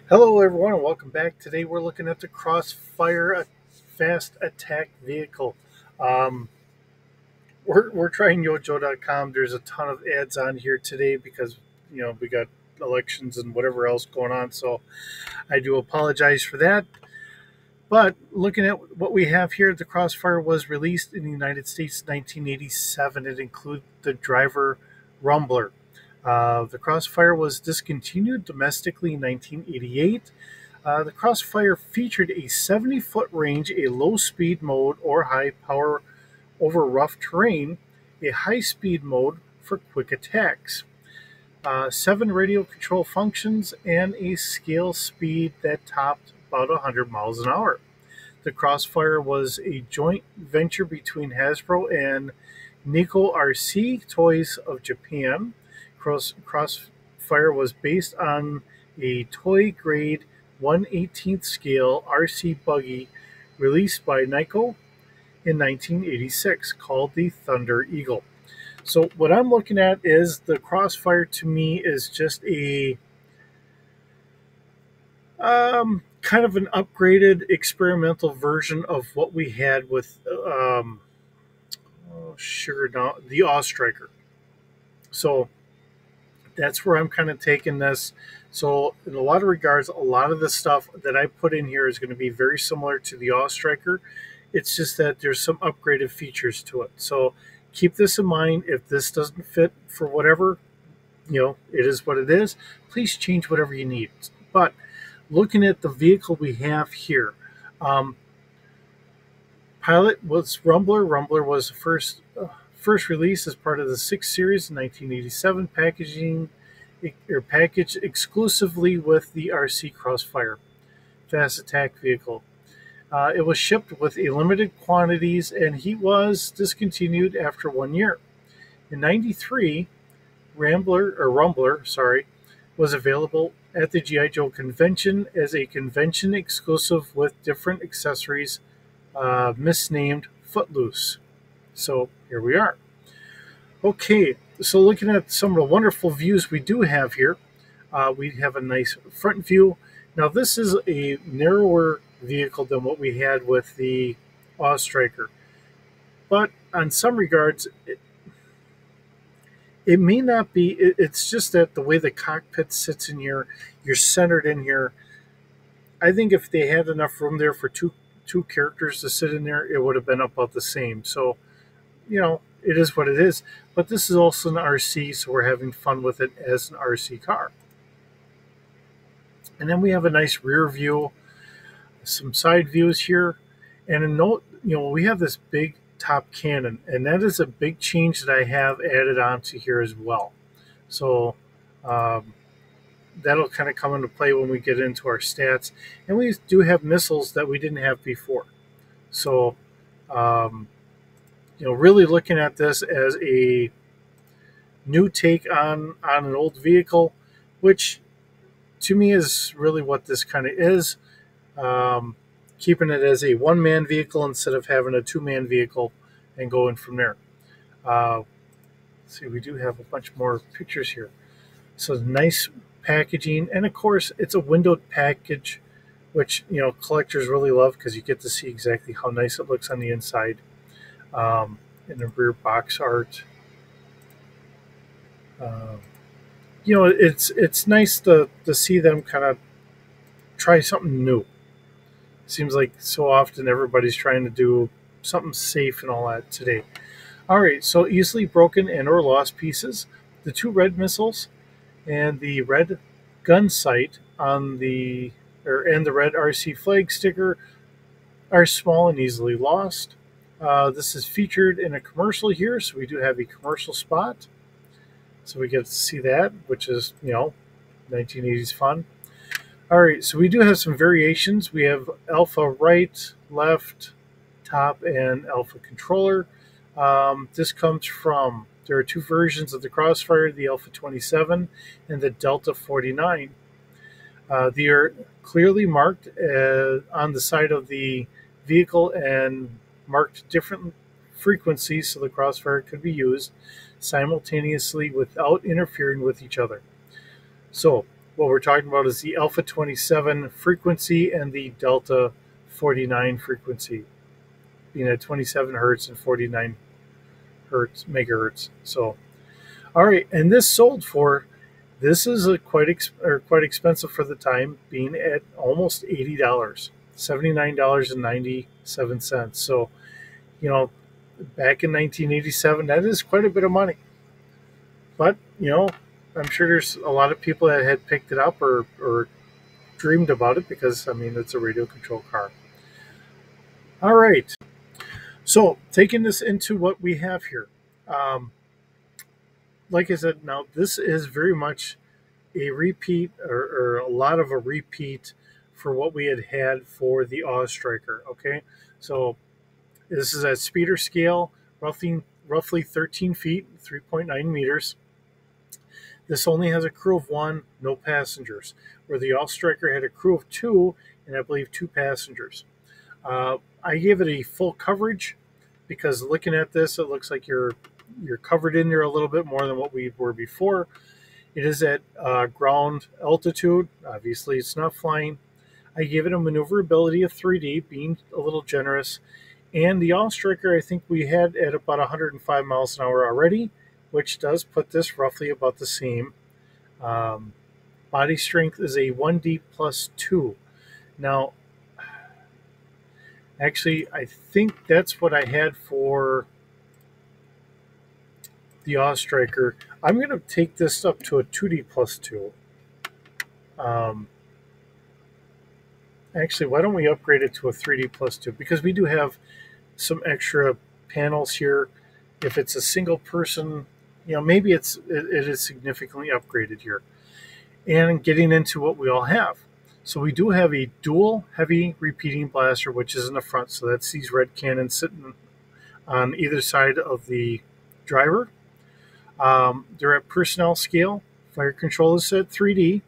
Hello, everyone, and welcome back. Today, we're looking at the Crossfire Fast Attack Vehicle. Um, we're trying YoJo.com. There's a ton of ads on here today because we got elections and whatever else going on. So I do apologize for that. But looking at what we have here, the Crossfire was released in the United States in 1987. It included the driver Rumbler. The Crossfire was discontinued domestically in 1988. The Crossfire featured a 70-foot range, a low-speed mode or high power over rough terrain, a high-speed mode for quick attacks, 7 radio control functions, and a scale speed that topped about 100 miles an hour. The Crossfire was a joint venture between Hasbro and Nikko RC Toys of Japan. Crossfire was based on a toy grade 1/18th scale RC buggy released by Nikko in 1986 called the Thunder Eagle. So what I'm looking at is the Crossfire to me is just a kind of an upgraded experimental version of what we had with Sugar Down, the Awe Striker. So that's where I'm kind of taking this. So in a lot of regards, a lot of the stuff that I put in here is going to be very similar to the Awe Striker. It's just that there's some upgraded features to it. So keep this in mind. If this doesn't fit for whatever, it is what it is. Please change whatever you need. But looking at the vehicle we have here, um, pilot was Rumbler. Rumbler was the first release as part of the 6 series in 1987, packaged exclusively with the RC Crossfire fast attack vehicle. It was shipped with a limited quantities, and he was discontinued after 1 year. In '93, Rumbler, was available at the G I Joe convention as a convention exclusive with different accessories, misnamed Footloose. So here we are. Okay, so looking at some of the wonderful views we do have here, we have a nice front view. Now this is a narrower vehicle than what we had with the Awe Striker, but on some regards, it may not be. It's just that the way the cockpit sits in here, you're centered in here. I think if they had enough room there for two characters to sit in there, it would have been about the same. So it is what it is. But this is also an RC, so we're having fun with it as an RC car. And then we have a nice rear view, some side views here, and a note. We have this big top cannon, and that is a big change that I have added onto here as well. So that'll kind of come into play when we get into our stats. And we do have missiles that we didn't have before. So really looking at this as a new take on an old vehicle, which to me is really what this kind of is. Keeping it as a one-man vehicle instead of having a two-man vehicle and going from there. Let's see, we do have a bunch more pictures here. So nice packaging, and of course it's a windowed package, which collectors really love because you get to see exactly how nice it looks on the inside. In the rear box art, it's nice to see them kind of try something new. Seems like so often everybody's trying to do something safe and all that today. All right, so easily broken and or lost pieces, the 2 red missiles, and the red gun sight on and the red RC flag sticker are small and easily lost. This is featured in a commercial here, so we do have a commercial spot. So we get to see that, which is 1980s fun. All right, so we do have some variations. We have alpha right, left, top, and alpha controller. This comes from, there are 2 versions of the Crossfire, the Alpha 27 and the Delta 49. They are clearly marked on the side of the vehicle and marked different frequencies so the Crossfire could be used simultaneously without interfering with each other. So What we're talking about is the Alpha 27 frequency and the Delta 49 frequency, being at 27 hertz and 49 megahertz. So, all right, and this sold for, this is a quite expensive for the time, being at almost $80, $79.97. So, you know, back in 1987, that is quite a bit of money. But I'm sure there's a lot of people that had picked it up or dreamed about it because I mean it's a radio controlled car. All right, so taking this into what we have here, um, like I said, now this is very much a repeat or a lot of a repeat for what we had for the Awe Striker. Okay, so this is at speeder scale, roughly 13 feet, 3.9 meters. This only has a crew of one, no passengers, where the Awe Striker had a crew of two and I believe two passengers. I gave it a full coverage because looking at this, it looks like you're covered in there a little bit more than what we were before. It is at ground altitude. Obviously, it's not flying. I gave it a maneuverability of 3D, being a little generous. And the Awe Striker, I think we had at about 105 miles an hour already, which does put this roughly about the same. Body strength is a 1D plus 2. Now, actually, I think that's what I had for the Awe Striker. I'm going to take this up to a 2D plus 2. Actually, why don't we upgrade it to a 3D plus 2? Because we do have some extra panels here. If it's a single person, maybe it is significantly upgraded here. And getting into what we all have. So we do have a dual heavy repeating blaster, which is in the front. So that's these red cannons sitting on either side of the driver. They're at personnel scale. Fire control is at 3D,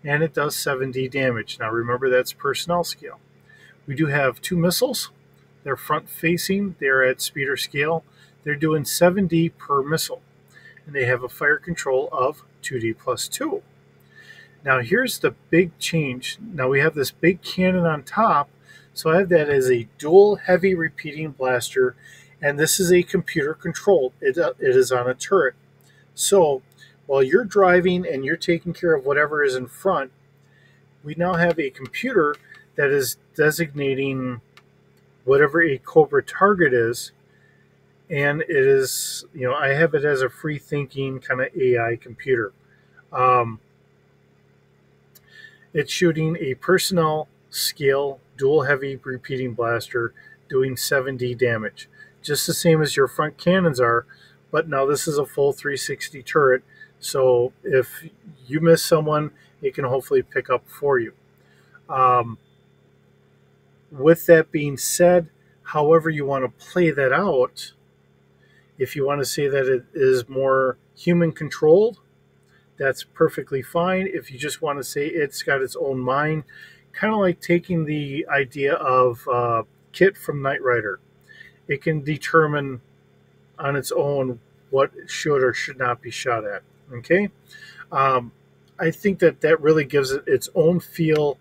and it does 7D damage. Now remember, that's personnel scale. We do have two missiles. They're front facing. They're at speeder scale. They're doing 7D per missile. And they have a fire control of 2D plus 2. Now here's the big change. Now we have this big cannon on top. So I have that as a dual heavy repeating blaster. And this is a computer controlled. It is on a turret. So while you're driving and you're taking care of whatever is in front, we now have a computer that is designating whatever a Cobra target is. And it is, I have it as a free thinking kind of AI computer. It's shooting a personnel scale dual heavy repeating blaster doing 7D damage. Just the same as your front cannons are, but now this is a full 360 turret. So if you miss someone, it can hopefully pick up for you. With that being said, however you want to play that out, if you want to say that it is more human controlled, that's perfectly fine. If you just want to say it's got its own mind, kind of like taking the idea of Kit from Knight Rider. It can determine on its own what should or should not be shot at. Okay? I think that really gives it its own feel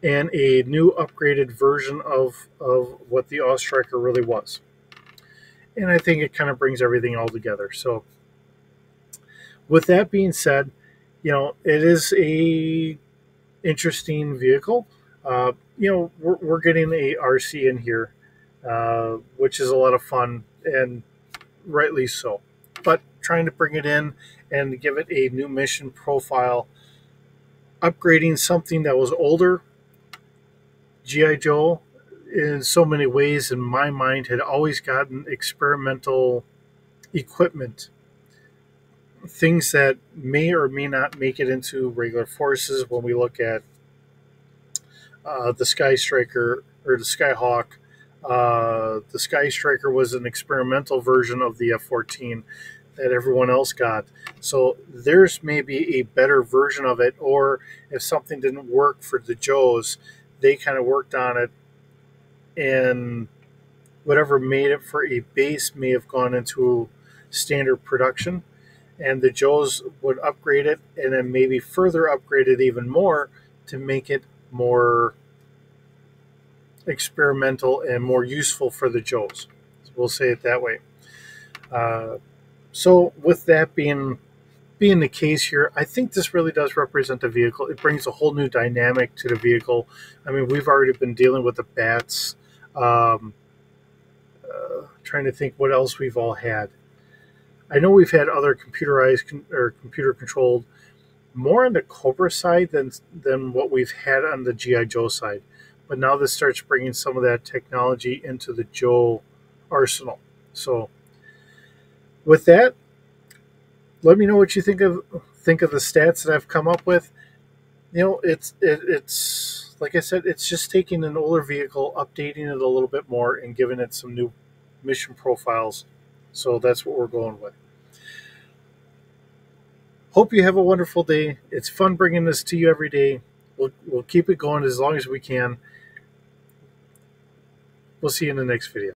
and a new upgraded version of what the Awe Striker really was. And I think it kind of brings everything all together. So with that being said, it is a interesting vehicle. We're getting a RC in here, which is a lot of fun, and rightly so. But trying to bring it in and give it a new mission profile, upgrading something that was older. G I Joe, in so many ways, in my mind, had always gotten experimental equipment, things that may or may not make it into regular forces. When we look at the Sky Striker or the Skyhawk, the Sky Striker was an experimental version of the F-14 that everyone else got. So there's maybe a better version of it, or if something didn't work for the Joes, they kind of worked on it, and whatever made it for a base may have gone into standard production. and the Joes would upgrade it and then maybe further upgrade it even more to make it more experimental and more useful for the Joes. We'll say it that way. So with that being the case here, I think this really does represent a vehicle. It brings a whole new dynamic to the vehicle. I mean, we've already been dealing with the bats. Trying to think what else we've all had. I know we've had other computerized or computer controlled more on the Cobra side than what we've had on the GI Joe side. But now this starts bringing some of that technology into the Joe arsenal. So with that, let me know what you think of the stats that I've come up with. You know, it's like I said, it's just taking an older vehicle, updating it a little bit more, and giving it some new mission profiles. So that's what we're going with. Hope you have a wonderful day. It's fun bringing this to you every day. We'll keep it going as long as we can. We'll see you in the next video.